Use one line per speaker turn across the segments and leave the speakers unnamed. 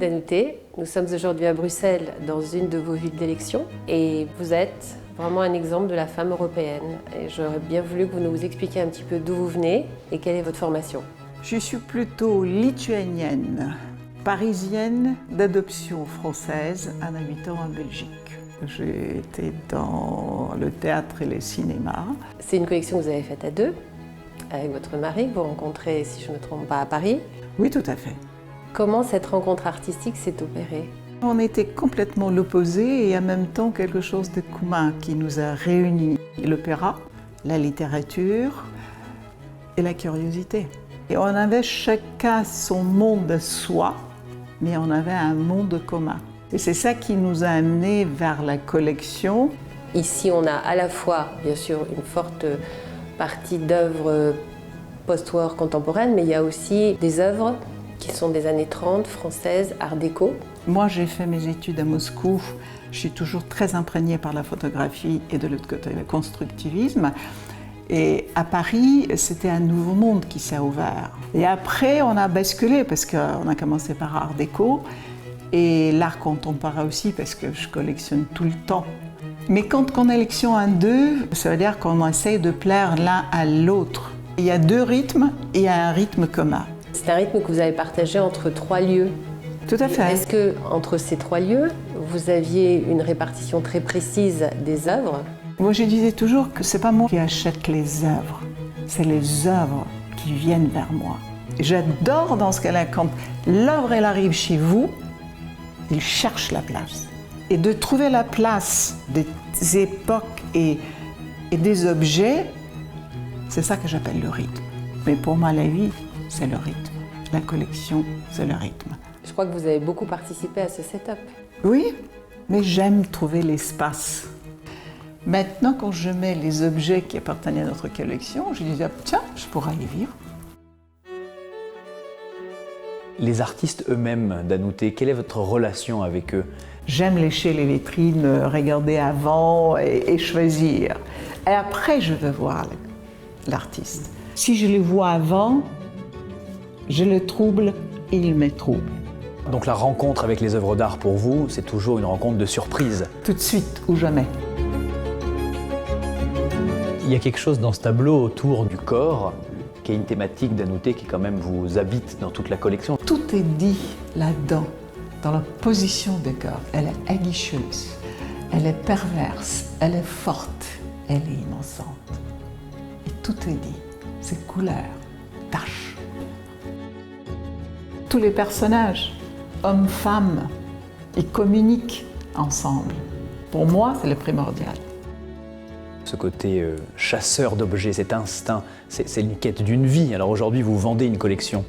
Danouté. Nous sommes aujourd'hui à Bruxelles, dans une de vos villes d'élection, et vous êtes vraiment un exemple de la femme européenne. Et j'aurais bien voulu que vous nous expliquiez un petit peu d'où vous venez et quelle est votre formation.
Je suis plutôt lituanienne, parisienne d'adoption française, en habitant en Belgique. J'ai été dans le théâtre et le cinéma.
C'est une collection que vous avez faite à deux, avec votre mari, que vous rencontrez, si je ne me trompe pas, à Paris.
Oui, tout à fait.
Comment cette rencontre artistique s'est opérée?
On était complètement l'opposé et en même temps quelque chose de commun qui nous a réunis. L'opéra, la littérature et la curiosité. Et on avait chacun son monde à soi, mais on avait un monde commun. Et c'est ça qui nous a amenés vers la collection.
Ici, on a à la fois, bien sûr, une forte partie d'œuvres post-war contemporaines, mais il y a aussi des œuvres qui sont des années 30, françaises, art déco.
Moi, j'ai fait mes études à Moscou. Je suis toujours très imprégnée par la photographie et de l'autre côté, le constructivisme. Et à Paris, c'était un nouveau monde qui s'est ouvert. Et après, on a basculé parce qu'on a commencé par art déco et l'art contemporain aussi parce que je collectionne tout le temps. Mais quand on collectionne un deux, ça veut dire qu'on essaie de plaire l'un à l'autre. Il y a deux rythmes et il y a un rythme commun.
C'est un rythme que vous avez partagé entre trois lieux.
Tout à fait.
Est-ce que entre ces trois lieux, vous aviez une répartition très précise des œuvres?
Moi, je disais toujours que c'est pas moi qui achète les œuvres, c'est les œuvres qui viennent vers moi. J'adore dans ce cas-là quand l'œuvre elle arrive chez vous, il cherche la place. Et de trouver la place des époques et des objets, c'est ça que j'appelle le rythme. Mais pour moi, la vie, c'est le rythme. La collection, c'est le rythme.
Je crois que vous avez beaucoup participé à ce setup.
Oui, mais j'aime trouver l'espace. Maintenant, quand je mets les objets qui appartiennent à notre collection, je dis « Tiens, je pourrais y vivre ».
Les artistes eux-mêmes, Danouté, quelle est votre relation avec eux?
J'aime lécher les vitrines, regarder avant et choisir. Et après, je veux voir l'artiste. Si je le vois avant, je le trouble et il me trouble.
Donc la rencontre avec les œuvres d'art pour vous, c'est toujours une rencontre de surprise.
Tout de suite ou jamais.
Il y a quelque chose dans ce tableau autour du corps, qui est une thématique, Danouté, qui quand même vous habite dans toute la collection.
Tout est dit là-dedans, dans la position du corps. Elle est aguicheuse, elle est perverse, elle est forte, elle est innocente. Et tout est dit, ses couleurs, taches. Tous les personnages, hommes, femmes, ils communiquent ensemble. Pour moi, c'est le primordial.
Ce côté chasseur d'objets, cet instinct, c'est une quête d'une vie. Alors aujourd'hui, vous vendez une collection,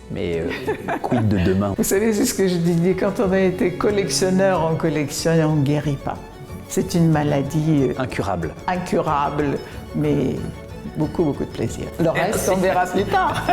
mais quid de demain?
Vous savez, c'est ce que je dis, quand on a été collectionneur, on collectionne et on ne guérit pas. C'est une maladie
incurable,
mais beaucoup de plaisir. Le reste, on verra plus tard.